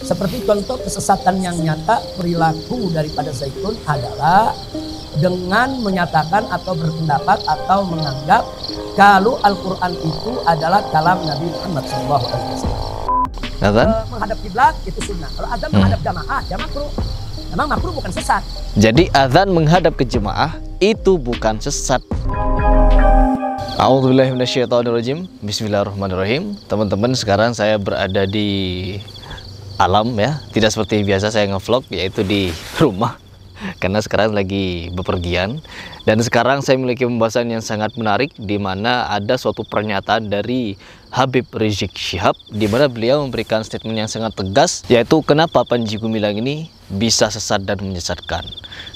Seperti contoh kesesatan yang nyata, perilaku daripada Zaitun adalah dengan menyatakan atau berpendapat atau menganggap kalau Al-Quran itu adalah kalam Nabi Muhammad SAW. Menghadap kiblat itu sunnah. Kalau azan menghadap jamaah, ya makruh. Memang makruh bukan sesat. Jadi azan menghadap ke jemaah itu bukan sesat. A'udzubillahi minasyaitonirrajim. Bismillahirrahmanirrahim. Teman-teman, sekarang saya berada di alam ya. Tidak seperti biasa saya ngevlog, yaitu di rumah. Karena sekarang lagi bepergian. Dan sekarang saya memiliki pembahasan yang sangat menarik, di mana ada suatu pernyataan dari Habib Rizik Syihab, di mana beliau memberikan statement yang sangat tegas, yaitu kenapa Panji Gumilang ini bisa sesat dan menyesatkan.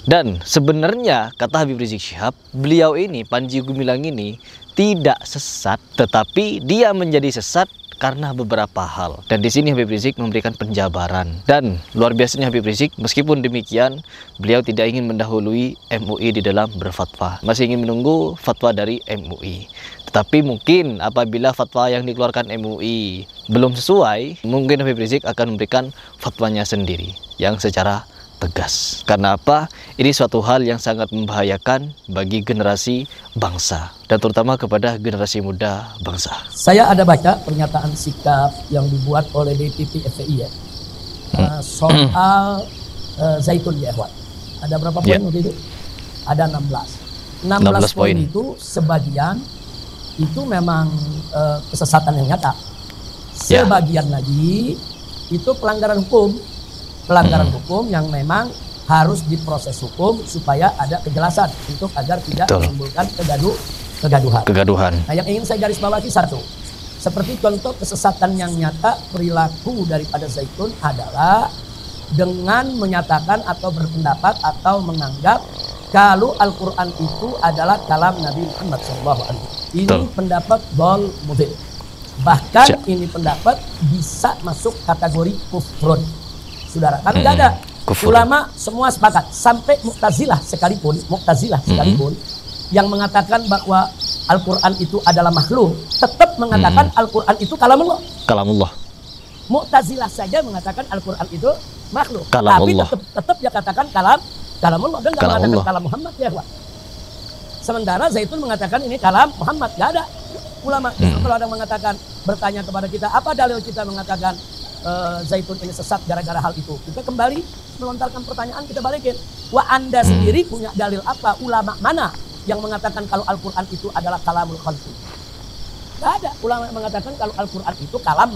Dan sebenarnya kata Habib Rizik Syihab, beliau ini, Panji Gumilang ini tidak sesat, tetapi dia menjadi sesat karena beberapa hal. Dan di sini Habib Rizik memberikan penjabaran. Dan luar biasanya Habib Rizik, meskipun demikian beliau tidak ingin mendahului MUI di dalam berfatwa, masih ingin menunggu fatwa dari MUI. Tetapi mungkin apabila fatwa yang dikeluarkan MUI belum sesuai, mungkin Habib Rizik akan memberikan fatwanya sendiri yang secara tegas. Karena apa? Ini suatu hal yang sangat membahayakan bagi generasi bangsa, dan terutama kepada generasi muda bangsa. Saya ada baca pernyataan sikap yang dibuat oleh DPP FPI ya, soal Zaitun ya, Ikhwan. Ada berapa poin waktu itu? Ada 16 poin itu sebagian itu memang kesesatan yang nyata. Sebagian lagi itu pelanggaran hukum. Pelanggaran hukum yang memang harus diproses hukum supaya ada kejelasan untuk agar tidak menimbulkan kegaduhan. Nah, yang ingin saya garis bawahi satu, seperti contoh kesesatan yang nyata, perilaku daripada Zaitun adalah dengan menyatakan atau berpendapat atau menganggap kalau Al-Quran itu adalah kalam Nabi Muhammad SAW. Ini pendapat dhal mubin. Bahkan ini pendapat bisa masuk kategori kufrun. Saudara, kan tidak ada ulama semua sepakat, sampai Mu'tazilah sekalipun, yang mengatakan bahwa Al-Quran itu adalah makhluk, tetap mengatakan Al-Quran itu kalamullah. Mu'tazilah saja mengatakan Al-Quran itu makhluk, tapi tetap dia katakan kalamullah, dan nggak mengatakan kalam Muhammad ya, Pak. Sementara Zaitun mengatakan ini kalam Muhammad, nggak ada ulama. Kalau ada mengatakan, bertanya kepada kita, apa dalil kita mengatakan Zaitun ini sesat gara-gara hal itu, kita kembali melontarkan pertanyaan, kita balikin. Wah, Anda sendiri punya dalil apa? Ulama mana yang mengatakan kalau Al-Quran itu adalah kalamul khalqi? Tidak ada ulama yang mengatakan kalau Al-Quran itu kalam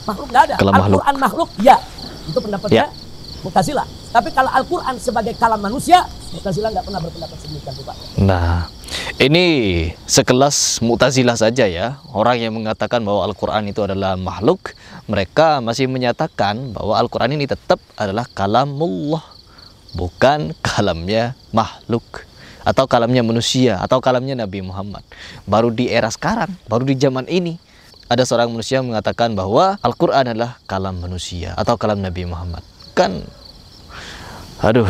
makhluk. Tidak ada. Al-Quran makhluk, ya, itu pendapatnya Mu'tazilah. Tapi kalau Al-Quran sebagai kalam manusia, Mu'tazilah nggak pernah berpendapat sedemikian rupa. Nah, ini sekelas Mu'tazilah saja ya, orang yang mengatakan bahwa Al-Quran itu adalah makhluk, mereka masih menyatakan bahwa Al-Quran ini tetap adalah kalamullah, bukan kalamnya makhluk, atau kalamnya manusia, atau kalamnya Nabi Muhammad. Baru di era sekarang, baru di zaman ini, ada seorang manusia mengatakan bahwa Al-Quran adalah kalam manusia, atau kalam Nabi Muhammad. Kan, aduh.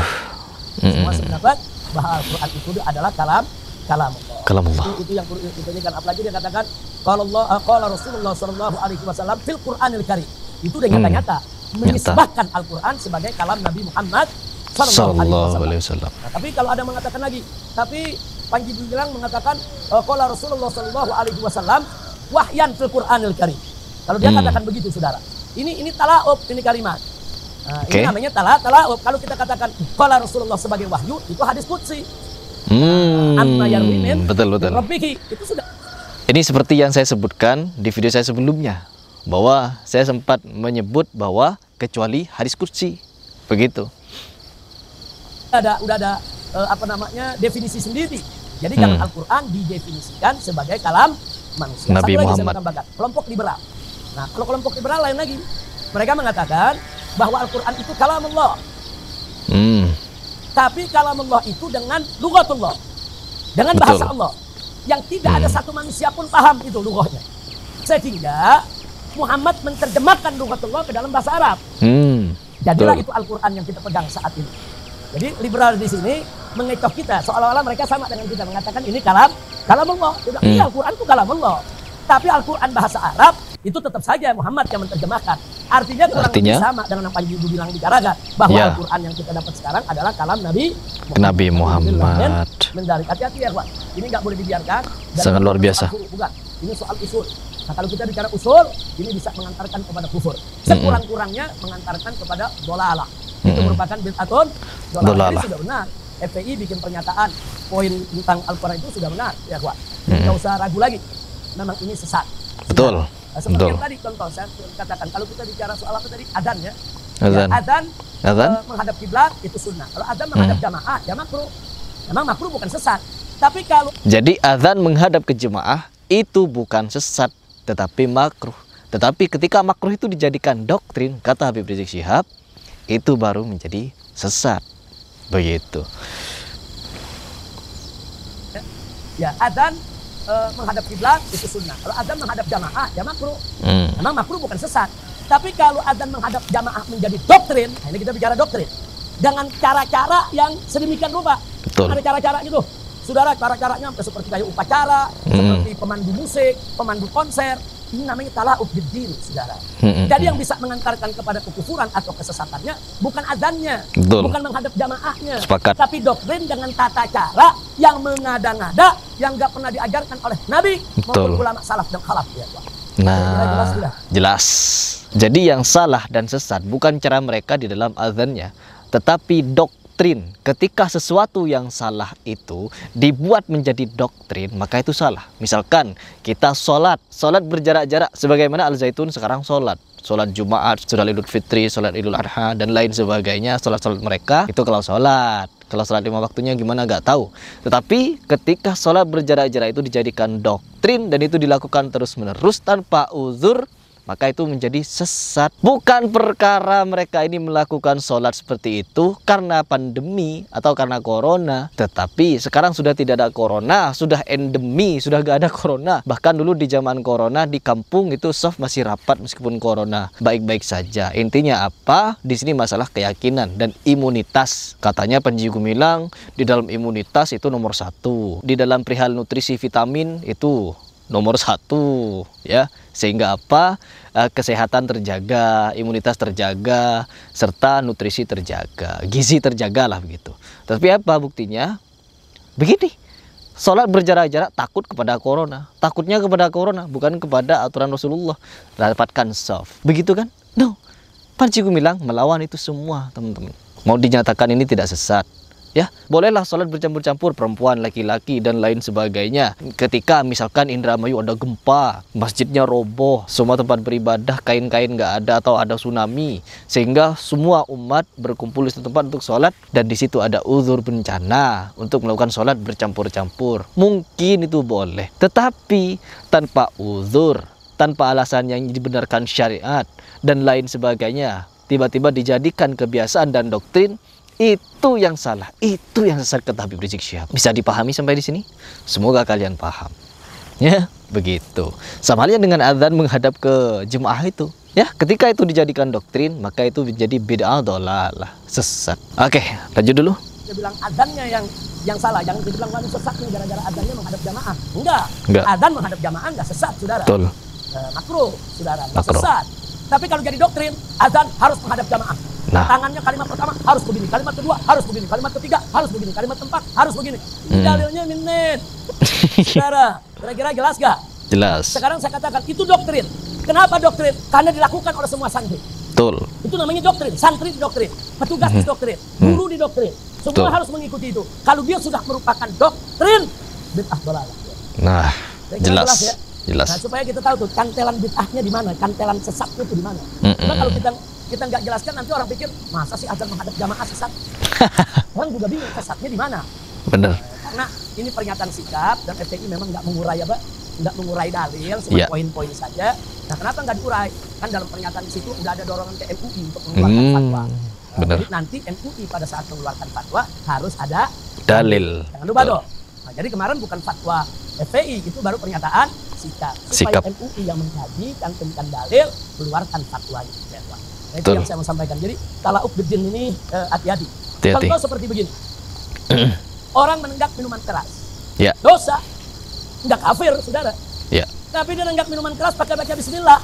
Semua sependapat bahwa Al-Quran itu adalah kalamullah. Itu yang kan, apalagi dia katakan qala Rasulullah sallallahu alaihi wasallam fil Qur'anil Karim. Itu udah nyata-nyata menisbahkan Al-Quran sebagai kalam Nabi Muhammad sallallahu alaihi wasallam. Nah, tapi kalau ada mengatakan lagi, tapi Panji Gumilang mengatakan qala Rasulullah sallallahu alaihi wasallam wahyan fil Qur'anil Karim. Kalau dia katakan begitu, saudara, ini talaub, ini kalimat. Nah, ini namanya talaub. Kalau kita katakan qala Rasulullah sebagai wahyu, itu hadis qudsi. Betul. Itu sudah. Ini seperti yang saya sebutkan di video saya sebelumnya, bahwa saya sempat menyebut bahwa kecuali hadis qudsi, begitu. Udah ada definisi sendiri. Jadi kalau Al-Quran didefinisikan sebagai kalam manusia. Nabi Muhammad. Kelompok liberal. Nah, kalau kelompok liberal lain lagi, mereka mengatakan bahwa Al-Quran itu kalamullah. Tapi kalamullah itu dengan lughatullah, dengan bahasa Allah, yang tidak ada satu manusia pun paham itu lughahnya. Sehingga Muhammad menerjemahkan lughatullah ke dalam bahasa Arab. Jadilah itu Al-Quran yang kita pegang saat ini. Jadi liberal di sini mengecoh kita, seolah-olah mereka sama dengan kita, mengatakan ini kalamullah. Iya, Al-Quran itu kalamullah. Tapi Al-Quran bahasa Arab itu tetap saja Muhammad yang menerjemahkan. Artinya kurang lebih sama dengan apa yang Ibu bilang bicarakan, bahwa Al-Quran yang kita dapat sekarang adalah kalam Nabi Muhammad. Mendarik. Hati-hati ya, Pak. Ini nggak boleh dibiarkan. Sangat luar biasa. Bukan. Ini soal usul. Nah, kalau kita bicara usul, ini bisa mengantarkan kepada kufur. Sekurang-kurangnya mengantarkan kepada dolalah. Itu merupakan bid'atun dolalah. Ini sudah benar. FPI bikin pernyataan poin tentang Al-Quran itu sudah benar, ya, Pak. Nggak usah ragu lagi. Memang ini sesat. Betul. Nah, seperti yang tadi contoh saya katakan, kalau kita bicara soal apa tadi, adzan ya. Adzan menghadap kiblat itu sunnah. Kalau adzan menghadap jamaah, ya makruh. Memang makruh bukan sesat. Tapi kalau jadi adzan menghadap ke jemaah itu bukan sesat, tetapi makruh. Tetapi ketika makruh itu dijadikan doktrin, kata Habib Rizik Syihab, itu baru menjadi sesat. Begitu. Ya, adzan menghadap kiblat itu sunnah. Kalau adzan menghadap jamaah, ya makruh. Memang makruh bukan sesat. Tapi kalau adzan menghadap jamaah menjadi doktrin, nah ini kita bicara doktrin. Dengan cara-cara yang sedemikian rupa. Betul. Ada cara-cara gitu. Saudara, cara-caranya seperti kayak upacara, seperti pemandu musik, pemandu konser. Ini namanya tala'ub biddin, saudara. Jadi yang bisa mengantarkan kepada kekufuran atau kesesatannya bukan adzannya, bukan menghadap jamaahnya, tapi doktrin dengan tata cara yang mengada-ngada, yang nggak pernah diajarkan oleh Nabi maupun ulama salaf dan khalaf. Ya, nah, jelas. Jadi yang salah dan sesat bukan cara mereka di dalam adzannya, tetapi doktrin. Ketika sesuatu yang salah itu dibuat menjadi doktrin, maka itu salah. Misalkan kita sholat berjarak-jarak, sebagaimana Al-Zaitun sekarang sholat Jumat, sholat Idul Fitri, sholat Idul Adha, dan lain sebagainya. Sholat mereka itu kalau sholat lima waktunya gimana gak tahu. Tetapi ketika sholat berjarak-jarak itu dijadikan doktrin dan itu dilakukan terus-menerus tanpa uzur, maka itu menjadi sesat. Bukan perkara mereka ini melakukan sholat seperti itu karena pandemi atau karena corona, tetapi sekarang sudah tidak ada corona, sudah endemi, sudah gak ada corona. Bahkan dulu di zaman corona di kampung itu shaf masih rapat meskipun corona baik-baik saja. Intinya apa? Di sini masalah keyakinan dan imunitas. Katanya Panji Gumilang di dalam imunitas itu nomor 1, di dalam perihal nutrisi vitamin itu nomor 1, ya, sehingga apa, kesehatan terjaga, imunitas terjaga, serta nutrisi terjaga, gizi terjaga lah begitu. Tapi apa buktinya? Begini, sholat berjarak-jarak takut kepada corona, takutnya kepada corona, bukan kepada aturan Rasulullah, dapatkan shaf, begitu kan? No, Panji Gumilang melawan itu semua, teman-teman. Mau dinyatakan ini tidak sesat, ya, bolehlah sholat bercampur-campur perempuan, laki-laki, dan lain sebagainya. Ketika misalkan Indramayu ada gempa, masjidnya roboh, semua tempat beribadah, kain-kain nggak ada atau ada tsunami, sehingga semua umat berkumpul di satu tempat untuk sholat, dan di situ ada uzur bencana untuk melakukan sholat bercampur-campur. Mungkin itu boleh, tetapi tanpa uzur, tanpa alasan yang dibenarkan syariat, dan lain sebagainya, tiba-tiba dijadikan kebiasaan dan doktrin, itu yang salah, itu yang sesat kata Habib Rizik Syihab. Bisa dipahami sampai di sini? Semoga kalian paham. Ya, begitu. Sama halnya dengan adzan menghadap ke jemaah itu. Ya, ketika itu dijadikan doktrin, maka itu menjadi bid'ah dhalalah, sesat. Oke, lanjut dulu. Dia bilang adzannya yang salah, jangan dibilang wani sesat nih gara-gara adzannya menghadap jamaah. Enggak. Adzan menghadap jamaah enggak sesat, saudara. Betul. Makruh, saudara, enggak sesat. Tapi kalau jadi doktrin, adzan harus menghadap jamaah. Nah, tangannya kalimat pertama harus begini, kalimat kedua harus begini, kalimat ketiga harus begini, kalimat keempat harus begini. Dalilnya minit. Saudara, kira-kira jelas gak? Jelas. Sekarang saya katakan itu doktrin. Kenapa doktrin? Karena dilakukan oleh semua santri. Betul. Itu namanya doktrin. Santri di doktrin, petugas di doktrin, guru di doktrin. Semua harus mengikuti itu. Kalau dia sudah merupakan doktrin, bid'ah dhalalah. Nah, jelas. Ya? Jelas. Nah, supaya kita tahu tuh kantelan bid'ahnya di mana, kantelan sesatnya itu di mana. Karena kalau kita nggak jelaskan, nanti orang pikir masa sih adzan menghadap jamaah sesat. Orang juga bingung sesatnya di mana. Bener. Karena ini pernyataan sikap dan FPI memang nggak mengurai apa, nggak mengurai dalil, cuma poin-poin saja. Nah, kenapa nggak diurai? Kan dalam pernyataan situ udah ada dorongan ke MUI untuk mengeluarkan fatwa. Bener. Jadi nanti MUI pada saat mengeluarkan fatwa harus ada dalil. Jangan lupa dong. Nah, jadi kemarin bukan fatwa FPI, itu baru pernyataan sikap. Supaya MUI yang mengkaji, cantumkan dalil, keluarkan fatwanya. Nah, itu yang saya mau sampaikan. Jadi tala'ub biddin ini hati-hati. Contoh seperti begini. Orang menenggak minuman keras. Ya. Dosa. Enggak kafir, saudara. Ya. Tapi dia nenggak minuman keras pakai baca bismillah.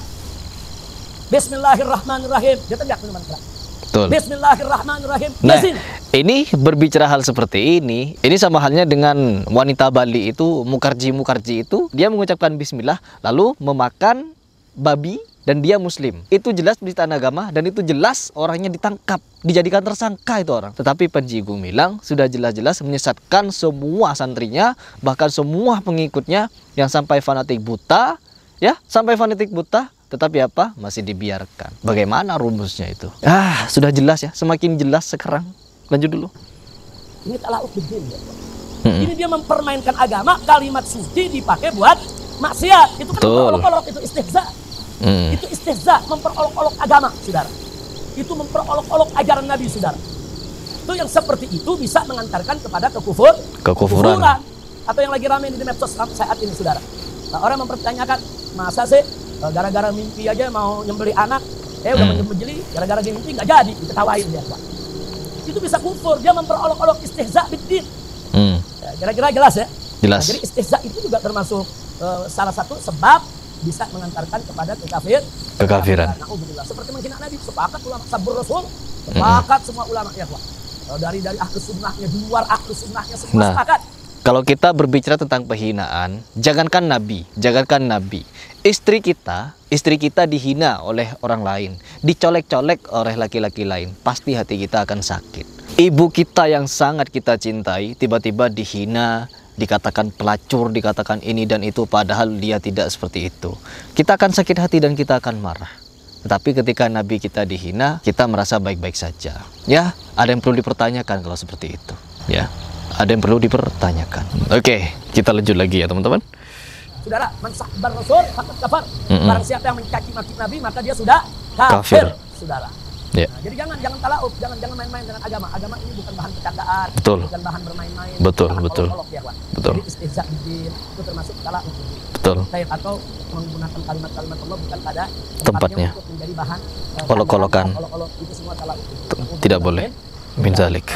Bismillahirrahmanirrahim. Dia tegak minuman keras. Betul. Bismillahirrahmanirrahim. Nah, Yasin. ini berbicara hal seperti ini sama halnya dengan wanita Bali itu, Mukarji itu, dia mengucapkan bismillah lalu memakan babi dan dia muslim. Itu jelas penistaan agama dan itu jelas orangnya ditangkap, dijadikan tersangka itu orang. Tetapi Panji Gumilang sudah jelas-jelas menyesatkan semua santrinya, bahkan semua pengikutnya yang sampai fanatik buta, ya, sampai fanatik buta. Tetapi apa? Masih dibiarkan. Bagaimana rumusnya itu? Sudah jelas ya. Semakin jelas sekarang. Lanjut dulu. Ini tala'ub bidin ya. Ini dia mempermainkan agama. Kalimat suci dipakai buat maksiat. Itu kan memperolok-olok. Itu istihza. Itu istihza. Memperolok-olok agama, saudara. Itu memperolok-olok ajaran Nabi, saudara. Itu yang seperti itu bisa mengantarkan kepada kekufuran. Atau yang lagi ramai di medsos saat ini, saudara. Nah, orang mempertanyakan, masa sih gara-gara mimpi aja mau nyembeli anak, udah menyembeli, gara-gara mimpi nggak jadi, diketawain dia. Itu bisa kufur, dia memperolok-olok istihza bidin. Ya, kira-kira jelas ya? Jelas. Nah, jadi istihza itu juga termasuk salah satu sebab bisa mengantarkan kepada kekafiran. Na'udzubillah. Seperti menghina Nabi, sepakat ulama sabur Rasul, sepakat semua ulama ya, dari ahlus sunnahnya, di luar ahlus sunnahnya semua sepakat. Kalau kita berbicara tentang penghinaan, jangankan Nabi, istri kita dihina oleh orang lain, dicolek-colek oleh laki-laki lain, pasti hati kita akan sakit. Ibu kita yang sangat kita cintai, tiba-tiba dihina, dikatakan pelacur, dikatakan ini dan itu, padahal dia tidak seperti itu. Kita akan sakit hati dan kita akan marah. Tetapi ketika Nabi kita dihina, kita merasa baik-baik saja. Ya, ada yang perlu dipertanyakan kalau seperti itu. Ya. Ada yang perlu dipertanyakan. Oke, kita lanjut lagi ya teman-teman. Saudara, man sahbar Rasul faqad kafar. Barang siapa yang mencaci maki Nabi, maka dia sudah kafir, saudara. Ya. Nah, jadi jangan tala'ub, jangan main-main dengan agama. Agama ini bukan bahan percakapan, bukan bahan bermain-main. Betul. Jadi istihza bidin itu termasuk tala'ub. Betul. Atau menggunakan kalimat-kalimat Allah bukan pada tempatnya untuk menjadi bahan olok-olokan. Itu semua tala'ub. Tidak boleh. Min zalik.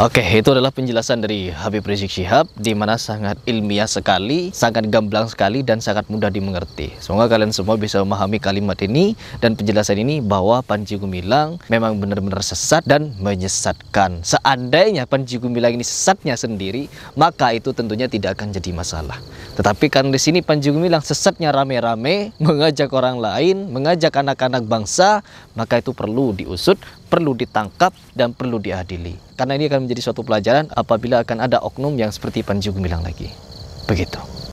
Oke, itu adalah penjelasan dari Habib Rizik Syihab, di mana sangat ilmiah sekali, sangat gamblang sekali, dan sangat mudah dimengerti. Semoga kalian semua bisa memahami kalimat ini dan penjelasan ini, bahwa Panji Gumilang memang benar-benar sesat dan menyesatkan. Seandainya Panji Gumilang ini sesatnya sendiri, maka itu tentunya tidak akan jadi masalah. Tetapi karena di sini Panji Gumilang sesatnya rame-rame, mengajak orang lain, mengajak anak-anak bangsa, maka itu perlu diusut, perlu ditangkap, dan perlu diadili. Karena ini akan menjadi suatu pelajaran apabila akan ada oknum yang seperti Panji Gumilang lagi. Begitu.